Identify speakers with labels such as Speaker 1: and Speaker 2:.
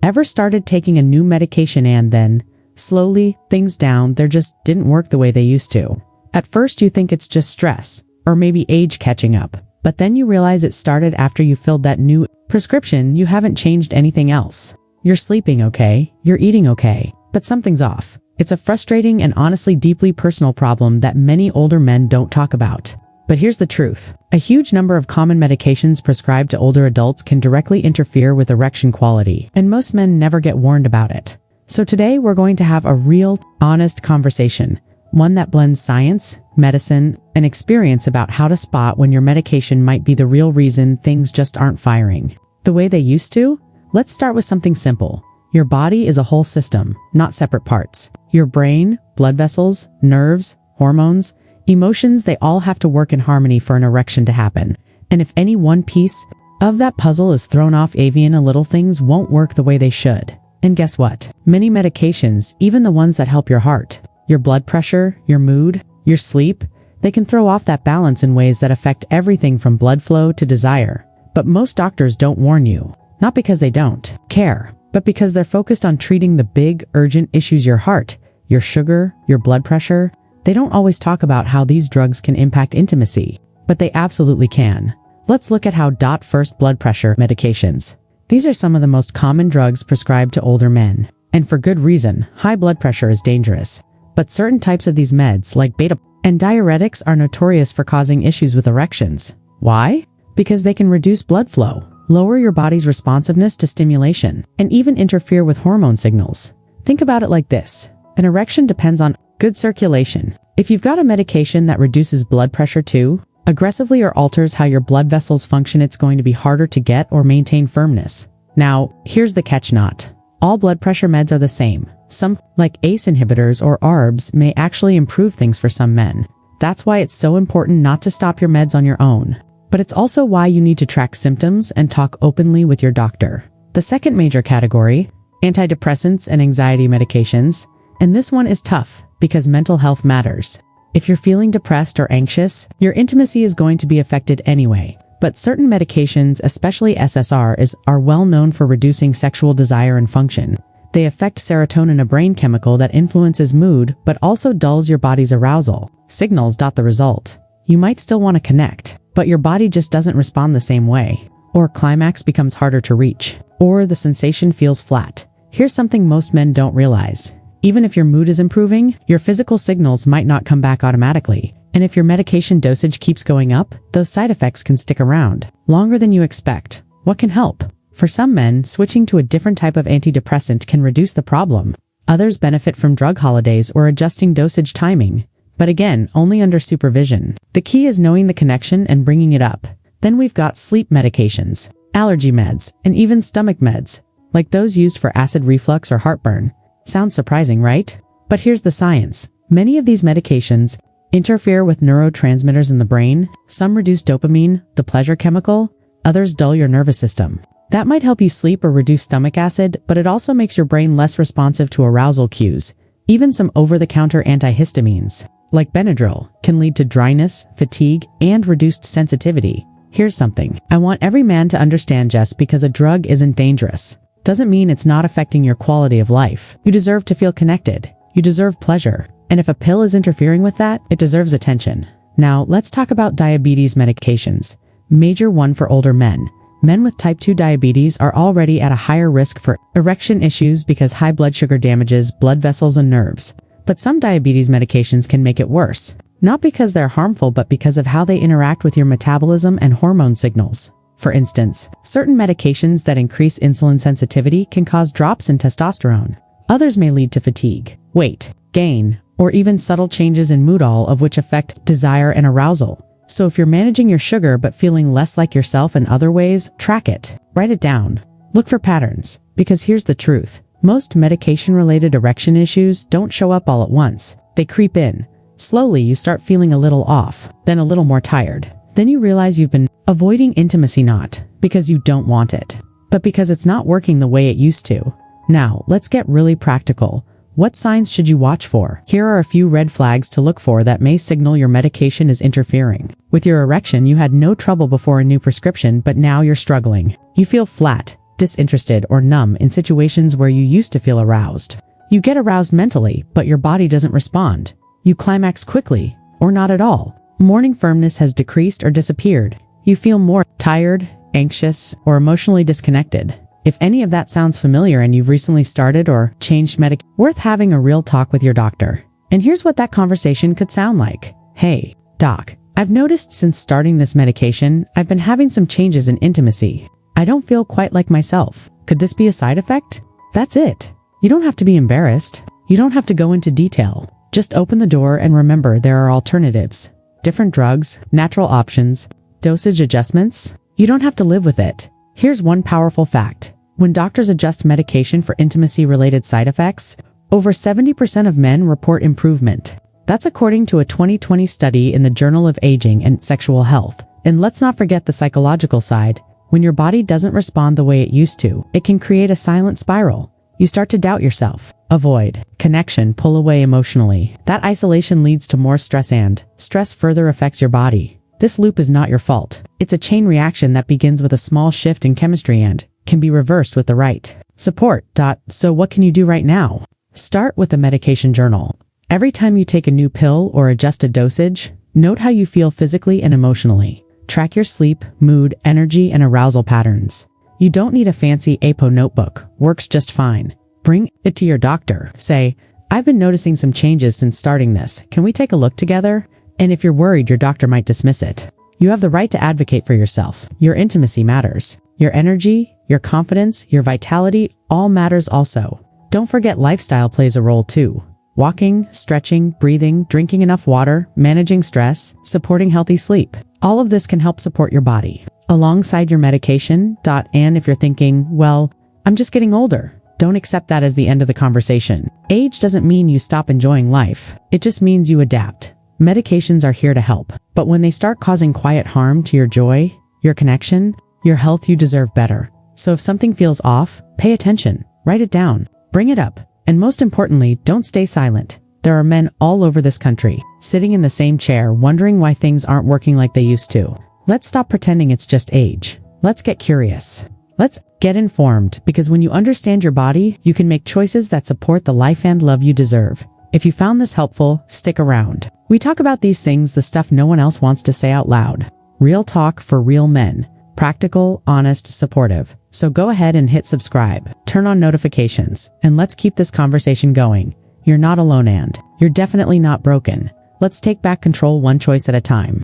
Speaker 1: Ever started taking a new medication and then, slowly, things down there just didn't work the way they used to? At first you think it's just stress, or maybe age catching up. But then you realize it started after you filled that new prescription. You haven't changed anything else. You're sleeping okay, you're eating okay, but something's off. It's a frustrating and honestly deeply personal problem that many older men don't talk about. But here's the truth. A huge number of common medications prescribed to older adults can directly interfere with erection quality, and most men never get warned about it. So today we're going to have a real, honest conversation. One that blends science, medicine, and experience about how to spot when your medication might be the real reason things just aren't firing the way they used to. Let's start with something simple. Your body is a whole system, not separate parts. Your brain, blood vessels, nerves, hormones, emotions, they all have to work in harmony for an erection to happen. And if any one piece of that puzzle is thrown off, avian, little things won't work the way they should. And guess what? Many medications, even the ones that help your heart, your blood pressure, your mood, your sleep, they can throw off that balance in ways that affect everything from blood flow to desire. But most doctors don't warn you, not because they don't care, but because they're focused on treating the big, urgent issues: your heart, your sugar, your blood pressure. They don't always talk about how these drugs can impact intimacy, but they absolutely can. Let's look at how. First, blood pressure medications. These are some of the most common drugs prescribed to older men. And for good reason. High blood pressure is dangerous. But certain types of these meds, like beta and diuretics, are notorious for causing issues with erections. Why? Because they can reduce blood flow, lower your body's responsiveness to stimulation, and even interfere with hormone signals. Think about it like this. An erection depends on good circulation. If you've got a medication that reduces blood pressure too aggressively or alters how your blood vessels function, it's going to be harder to get or maintain firmness. Now, here's the catch: not all blood pressure meds are the same. Some, like ACE inhibitors or ARBs, may actually improve things for some men. That's why it's so important not to stop your meds on your own. But it's also why you need to track symptoms and talk openly with your doctor. The second major category, antidepressants and anxiety medications. And this one is tough, because mental health matters. If you're feeling depressed or anxious, your intimacy is going to be affected anyway. But certain medications, especially SSRIs, are well known for reducing sexual desire and function. They affect serotonin, a brain chemical that influences mood, but also dulls your body's arousal signals. The result: you might still want to connect, but your body just doesn't respond the same way. Or climax becomes harder to reach. Or the sensation feels flat. Here's something most men don't realize. Even if your mood is improving, your physical signals might not come back automatically. And if your medication dosage keeps going up, those side effects can stick around longer than you expect. What can help? For some men, switching to a different type of antidepressant can reduce the problem. Others benefit from drug holidays or adjusting dosage timing. But again, only under supervision. The key is knowing the connection and bringing it up. Then we've got sleep medications, allergy meds, and even stomach meds, like those used for acid reflux or heartburn. Sounds surprising, right? But here's the science. Many of these medications interfere with neurotransmitters in the brain. Some reduce dopamine, the pleasure chemical. Others dull your nervous system. That might help you sleep or reduce stomach acid, but it also makes your brain less responsive to arousal cues. Even some over-the-counter antihistamines, like Benadryl, can lead to dryness, fatigue, and reduced sensitivity. Here's something I want every man to understand: just because a drug isn't dangerous doesn't mean it's not affecting your quality of life. You deserve to feel connected. You deserve pleasure. And if a pill is interfering with that, it deserves attention. Now, let's talk about diabetes medications. Major one for older men. Men with type 2 diabetes are already at a higher risk for erection issues because high blood sugar damages blood vessels and nerves. But some diabetes medications can make it worse. Not because they're harmful, but because of how they interact with your metabolism and hormone signals. For instance, certain medications that increase insulin sensitivity can cause drops in testosterone. Others may lead to fatigue, weight gain, or even subtle changes in mood, all of which affect desire and arousal. So if you're managing your sugar but feeling less like yourself in other ways, track it. Write it down. Look for patterns. Because here's the truth. Most medication-related erection issues don't show up all at once. They creep in. Slowly, you start feeling a little off, then a little more tired. Then you realize you've been avoiding intimacy, not because you don't want it, but because it's not working the way it used to. Now, let's get really practical. What signs should you watch for? Here are a few red flags to look for that may signal your medication is interfering. With your erection, you had no trouble before a new prescription, but now you're struggling. You feel flat, disinterested, or numb in situations where you used to feel aroused. You get aroused mentally, but your body doesn't respond. You climax quickly, or not at all. Morning firmness has decreased or disappeared. You feel more tired, anxious, or emotionally disconnected. If any of that sounds familiar and you've recently started or changed worth having a real talk with your doctor. And here's what that conversation could sound like. Hey, doc, I've noticed since starting this medication, I've been having some changes in intimacy. I don't feel quite like myself. Could this be a side effect? That's it. You don't have to be embarrassed. You don't have to go into detail. Just open the door and remember there are alternatives. Different drugs, natural options, dosage adjustments. You don't have to live with it. Here's one powerful fact. When doctors adjust medication for intimacy-related side effects, over 70% of men report improvement. That's according to a 2020 study in the Journal of Aging and Sexual Health. And let's not forget the psychological side. When your body doesn't respond the way it used to, it can create a silent spiral. You start to doubt yourself, avoid connection, pull away emotionally. That isolation leads to more stress, and stress further affects your body. This loop is not your fault. It's a chain reaction that begins with a small shift in chemistry and can be reversed with the right support. So what can you do right now? Start with a medication journal. Every time you take a new pill or adjust a dosage, note how you feel physically and emotionally. Track your sleep, mood, energy, and arousal patterns. You don't need a fancy APO notebook. Works just fine. Bring it to your doctor. Say, I've been noticing some changes since starting this. Can we take a look together? And if you're worried, your doctor might dismiss it. You have the right to advocate for yourself. Your intimacy matters. Your energy, your confidence, your vitality, all matters also. Don't forget lifestyle plays a role too. Walking, stretching, breathing, drinking enough water, managing stress, supporting healthy sleep. All of this can help support your body alongside your medication. And if you're thinking, well, I'm just getting older, don't accept that as the end of the conversation. Age doesn't mean you stop enjoying life. It just means you adapt. Medications are here to help, but when they start causing quiet harm to your joy, your connection, your health, you deserve better. So if something feels off, pay attention, write it down, bring it up, and most importantly, don't stay silent. There are men all over this country, sitting in the same chair, wondering why things aren't working like they used to. Let's stop pretending it's just age. Let's get curious. Let's get informed, because when you understand your body, you can make choices that support the life and love you deserve. If you found this helpful, stick around. We talk about these things, the stuff no one else wants to say out loud. Real talk for real men. Practical, honest, supportive. So go ahead and hit subscribe, turn on notifications, and let's keep this conversation going. You're not alone, and you're definitely not broken. Let's take back control one choice at a time.